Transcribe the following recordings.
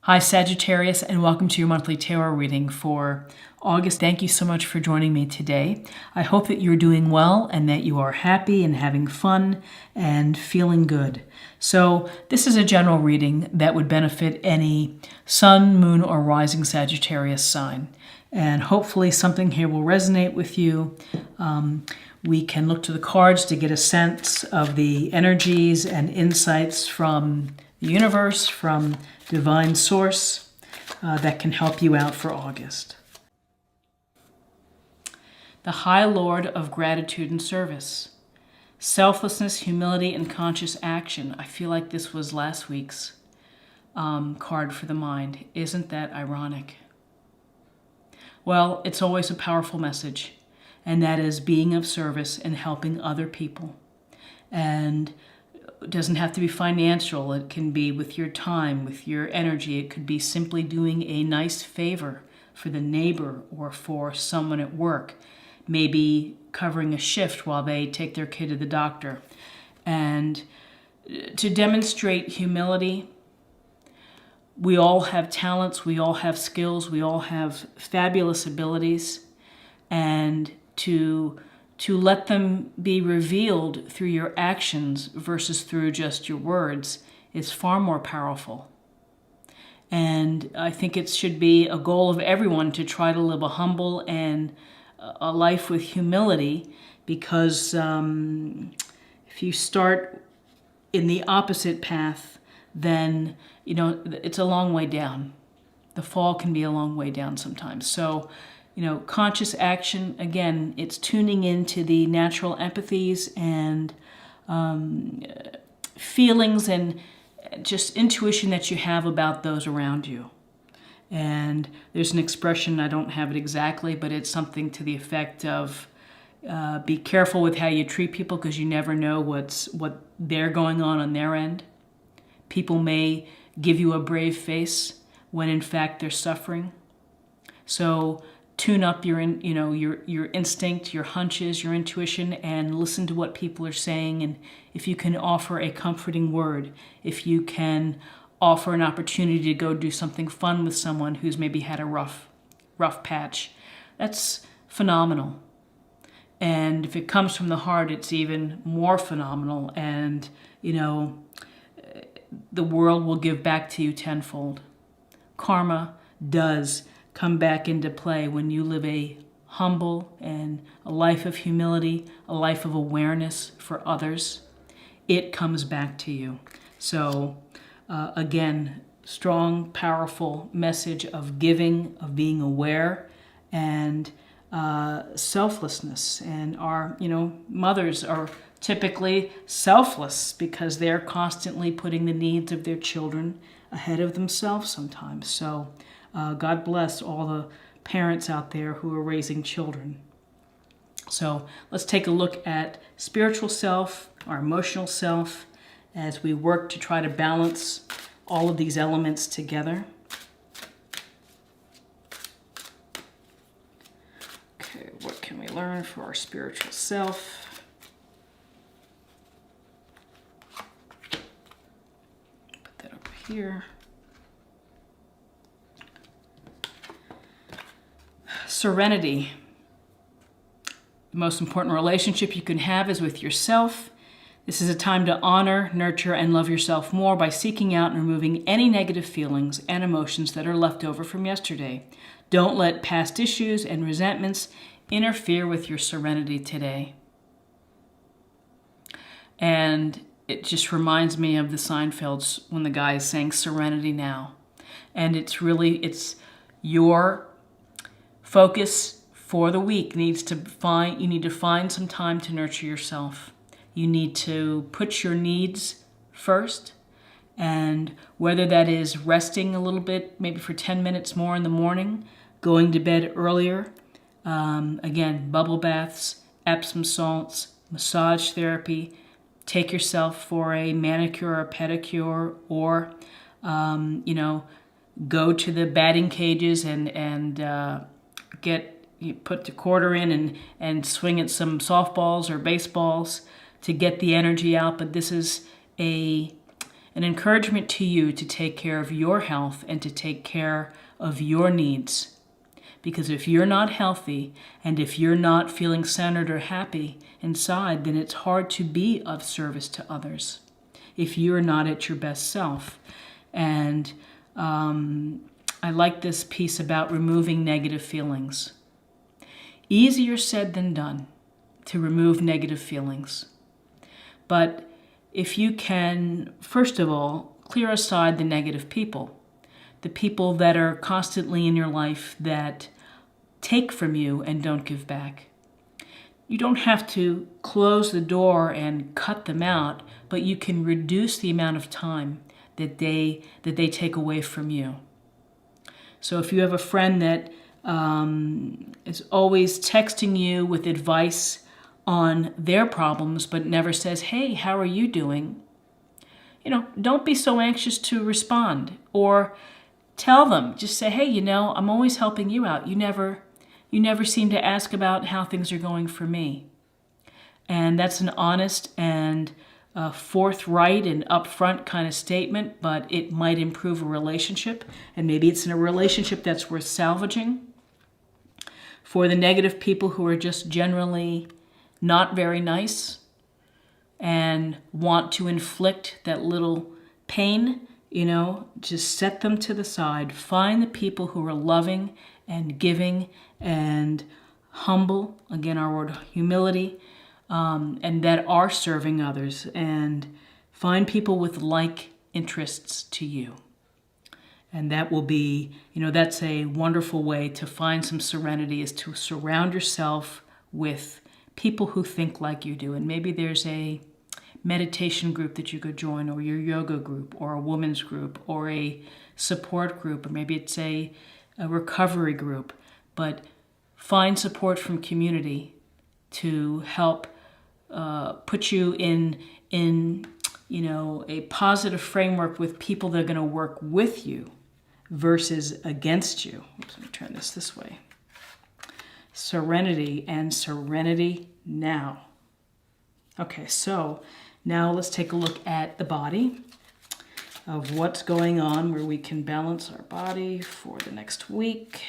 Hi, Sagittarius, and welcome to your monthly tarot reading for August. Thank you so much for joining me today. I hope that you're doing well and that you are happy and having fun and feeling good. So this is a general reading that would benefit any sun, moon, or rising Sagittarius sign. And hopefully something here will resonate with you. We can look to the cards to get a sense of the energies and insights from the universe, from divine source, that can help you out for August. The High Lord of Gratitude and Service. Selflessness, humility, and conscious action. I feel like this was last week's card for the mind. Isn't that ironic? Well, it's always a powerful message, and that is being of service and helping other people. And it doesn't have to be financial. It can be with your time, with your energy. It could be simply doing a nice favor for the neighbor or for someone at work. Maybe covering a shift while they take their kid to the doctor. And to demonstrate humility, we all have talents, we all have skills, we all have fabulous abilities. And to let them be revealed through your actions versus through just your words is far more powerful. And I think it should be a goal of everyone to try to live a humble and a life with humility, because if you start in the opposite path, then it's a long way down. The fall can be a long way down sometimes. So conscious action, again, it's tuning into the natural empathies and feelings and just intuition that you have about those around you. And there's an expression, I don't have it exactly, but it's something to the effect of be careful with how you treat people, because you never know what they're going on their end. People may give you a brave face when in fact they're suffering. So tune up your instinct, your hunches, your intuition, and listen to what people are saying. And if you can offer a comforting word, if you can offer an opportunity to go do something fun with someone who's maybe had a rough patch, that's phenomenal. And if it comes from the heart, it's even more phenomenal. And the world will give back to you tenfold. Karma does come back into play when you live a humble and a life of humility, a life of awareness for others. It comes back to you. So again, strong, powerful message of giving, of being aware, and selflessness. And our mothers are typically selfless because they're constantly putting the needs of their children ahead of themselves sometimes. So God bless all the parents out there who are raising children. So let's take a look at spiritual self, our emotional self, as we work to try to balance all of these elements together. Okay, what can we learn for our spiritual self? Put that over here. Serenity. The most important relationship you can have is with yourself. This is a time to honor, nurture, and love yourself more by seeking out and removing any negative feelings and emotions that are left over from yesterday. Don't let past issues and resentments interfere with your serenity today. And it just reminds me of the Seinfelds when the guy is saying serenity now. And it's your focus for the week you need to find some time to nurture yourself. You need to put your needs first, and whether that is resting a little bit, maybe for 10 minutes more in the morning, going to bed earlier, again, bubble baths, Epsom salts, massage therapy, take yourself for a manicure or pedicure, or go to the batting cages and you put the quarter in and swing at some softballs or baseballs to get the energy out. But this is an an encouragement to you to take care of your health and to take care of your needs. Because if you're not healthy and if you're not feeling centered or happy inside, then it's hard to be of service to others if you're not at your best self. And I like this piece about removing negative feelings. Easier said than done to remove negative feelings. But if you can, first of all, clear aside the negative people, the people that are constantly in your life that take from you and don't give back. You don't have to close the door and cut them out, but you can reduce the amount of time that they take away from you. So if you have a friend that is always texting you with advice on their problems, but never says, "Hey, how are you doing?" Don't be so anxious to respond, or tell them, just say, "Hey, I'm always helping you out. You never seem to ask about how things are going for me." And that's an honest and forthright and upfront kind of statement, but it might improve a relationship, and maybe it's in a relationship that's worth salvaging. For the negative people who are just generally not very nice and want to inflict that little pain, just set them to the side. Find the people who are loving and giving and humble, again our word humility, and that are serving others, and find people with like interests to you. And that will be, that's a wonderful way to find some serenity, is to surround yourself with people who think like you do. And maybe there's a meditation group that you could join, or your yoga group, or a women's group, or a support group, or maybe it's a recovery group. But find support from community to help put you in a positive framework with people that are going to work with you versus against you. Oops, let me turn this way. Serenity and serenity now. Okay, so now let's take a look at the body, of what's going on, where we can balance our body for the next week.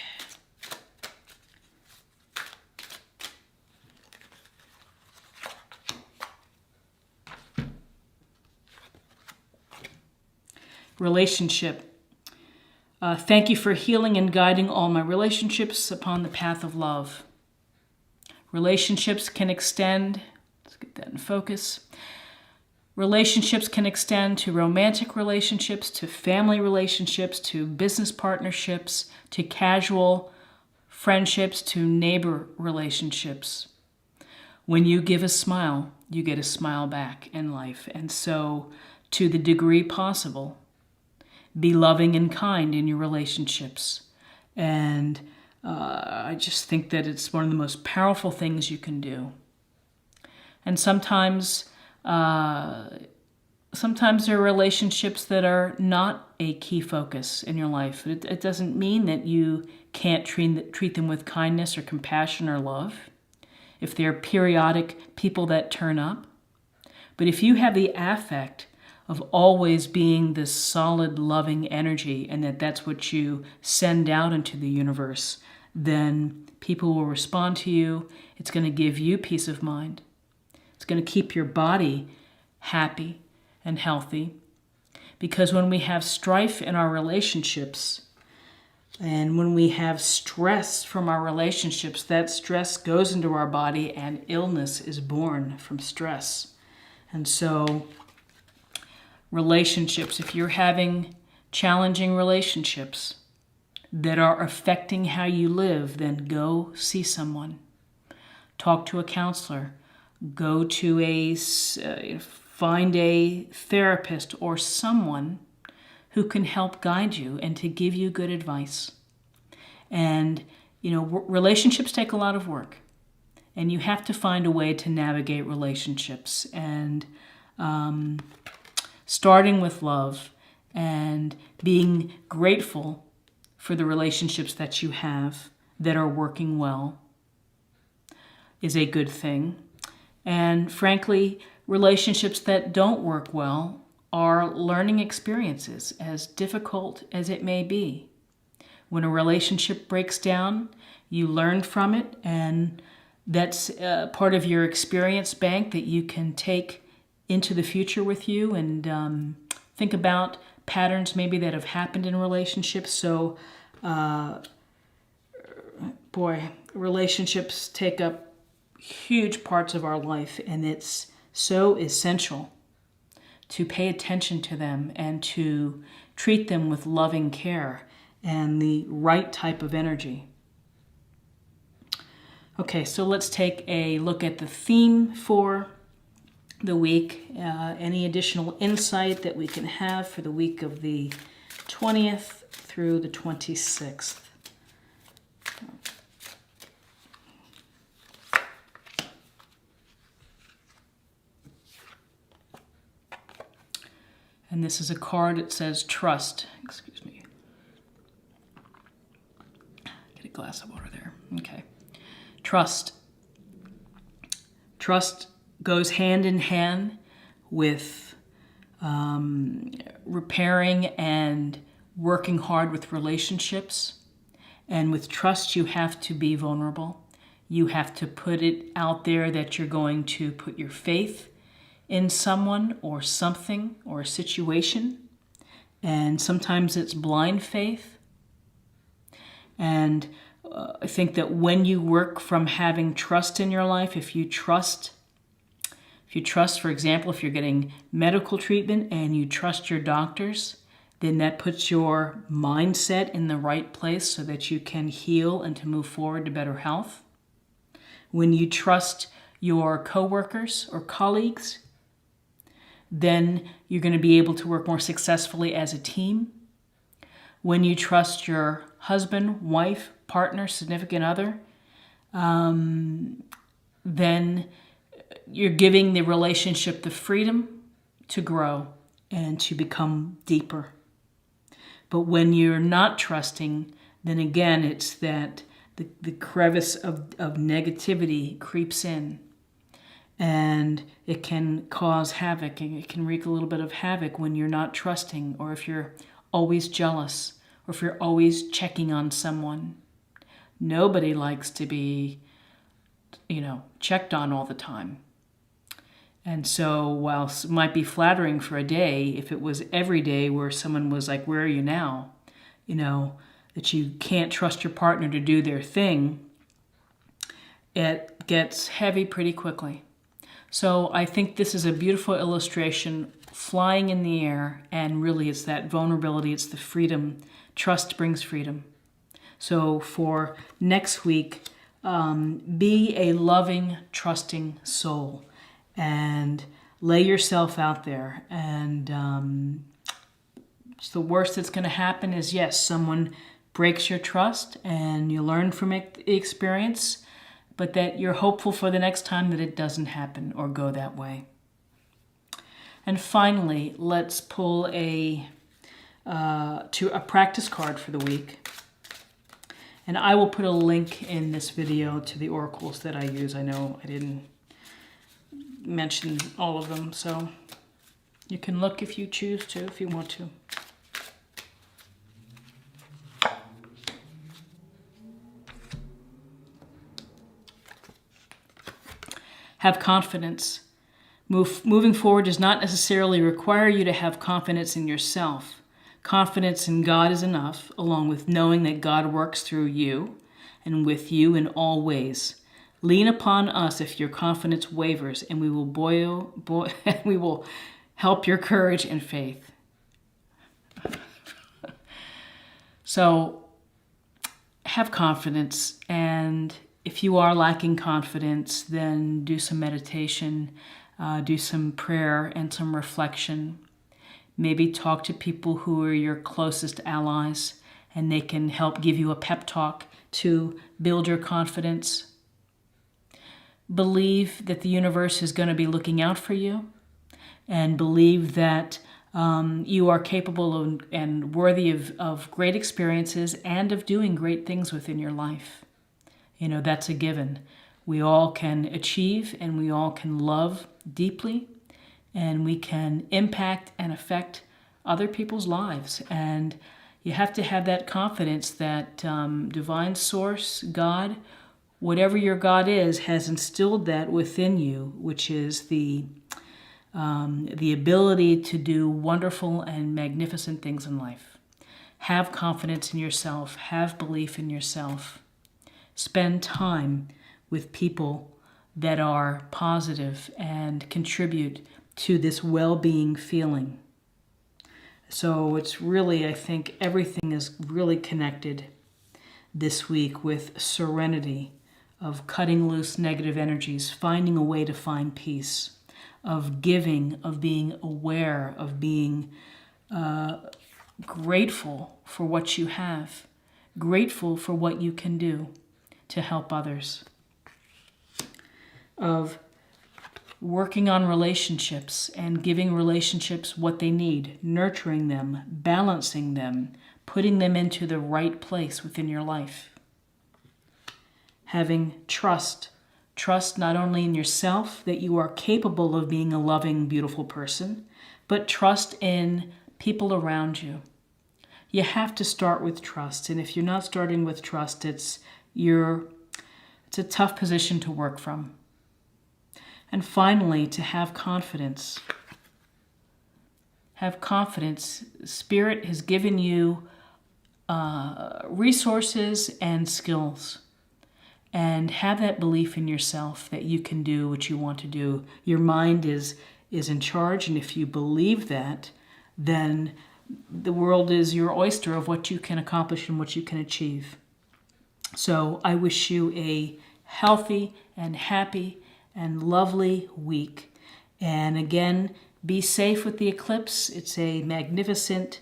Relationship. Thank you for healing and guiding all my relationships upon the path of love. Relationships can extend, let's get that in focus. Relationships can extend to romantic relationships, to family relationships, to business partnerships, to casual friendships, to neighbor relationships. When you give a smile, you get a smile back in life. And so, to the degree possible, be loving and kind in your relationships. And I just think that it's one of the most powerful things you can do. And sometimes there are relationships that are not a key focus in your life. It doesn't mean that you can't treat them with kindness or compassion or love, if they're periodic people that turn up. But if you have the affect of always being this solid, loving energy, and that's what you send out into the universe, then people will respond to you. It's going to give you peace of mind. It's going to keep your body happy and healthy. Because when we have strife in our relationships, and when we have stress from our relationships, that stress goes into our body, and illness is born from stress. And so relationships, if you're having challenging relationships that are affecting how you live, then go see someone. Talk to a counselor. Go to find a therapist or someone who can help guide you and to give you good advice. And, relationships take a lot of work. And you have to find a way to navigate relationships. And starting with love and being grateful for the relationships that you have that are working well is a good thing. And frankly, relationships that don't work well are learning experiences, as difficult as it may be. When a relationship breaks down, you learn from it, and that's part of your experience bank that you can take into the future with you, and think about patterns maybe that have happened in relationships. So, relationships take up huge parts of our life, and it's so essential to pay attention to them and to treat them with loving care and the right type of energy. Okay, so let's take a look at the theme for the week. Any additional insight that we can have for the week of the 20th through the 26th. And this is a card that says trust. Excuse me. Get a glass of water there. Okay. Trust. Trust goes hand in hand with repairing and working hard with relationships. And with trust, you have to be vulnerable. You have to put it out there that you're going to put your faith in someone or something or a situation. And sometimes it's blind faith. And I think that when you work from having trust in your life, if you trust, for example, if you're getting medical treatment and you trust your doctors, then that puts your mindset in the right place so that you can heal and to move forward to better health. When you trust your coworkers or colleagues, then you're going to be able to work more successfully as a team. When you trust your husband, wife, partner, significant other, then you're giving the relationship the freedom to grow and to become deeper. But when you're not trusting, then again, it's that the crevice of negativity creeps in. And it can cause havoc, and it can wreak a little bit of havoc when you're not trusting, or if you're always jealous, or if you're always checking on someone. Nobody likes to be, checked on all the time. And so while it might be flattering for a day, if it was every day where someone was like, where are you now? That you can't trust your partner to do their thing, it gets heavy pretty quickly. So I think this is a beautiful illustration, flying in the air, and really it's that vulnerability, it's the freedom. Trust brings freedom. So for next week, be a loving, trusting soul and lay yourself out there. And the worst that's going to happen is, yes, someone breaks your trust and you learn from the experience, but that you're hopeful for the next time that it doesn't happen or go that way. And finally, let's pull a practice card for the week. And I will put a link in this video to the oracles that I use. I know I didn't mention all of them, so you can look if you choose to, if you want to. Have confidence. Moving forward does not necessarily require you to have confidence in yourself. Confidence in God is enough, along with knowing that God works through you and with you in all ways. Lean upon us if your confidence wavers, and we will we will help your courage and faith. So have confidence, and if you are lacking confidence, then do some meditation, do some prayer and some reflection. Maybe talk to people who are your closest allies, and they can help give you a pep talk to build your confidence. Believe that the universe is going to be looking out for you, and believe that you are capable and worthy of great experiences and of doing great things within your life. That's a given. We all can achieve and we all can love deeply, and we can impact and affect other people's lives. And you have to have that confidence that divine source, God, whatever your God is, has instilled that within you, which is the ability to do wonderful and magnificent things in life. Have confidence in yourself. Have belief in yourself. Spend time with people that are positive and contribute to this well-being feeling. So it's really, I think everything is really connected this week with serenity, of cutting loose negative energies, finding a way to find peace, of giving, of being aware, of being grateful for what you have, grateful for what you can do to help others, of working on relationships and giving relationships what they need, nurturing them, balancing them, putting them into the right place within your life. Having trust not only in yourself, that you are capable of being a loving, beautiful person, but trust in people around you. You have to start with trust, and if you're not starting with trust, it's a tough position to work from. And finally, to have confidence. Have confidence. Spirit has given you resources and skills. And have that belief in yourself that you can do what you want to do. Your mind is in charge, and if you believe that, then the world is your oyster of what you can accomplish and what you can achieve. So I wish you a healthy and happy and lovely week. And again, be safe with the eclipse. It's a magnificent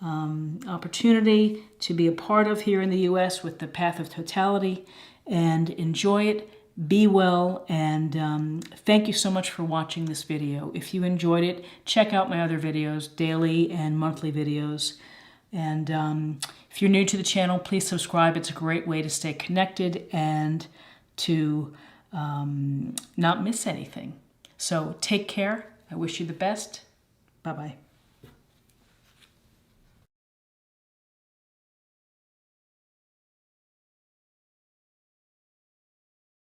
opportunity to be a part of here in the U.S. with the Path of Totality, and enjoy it. Be well, and thank you so much for watching this video. If you enjoyed it, check out my other videos, daily and monthly videos. And if you're new to the channel, please subscribe. It's a great way to stay connected and to not miss anything. So take care. I wish you the best. Bye-bye.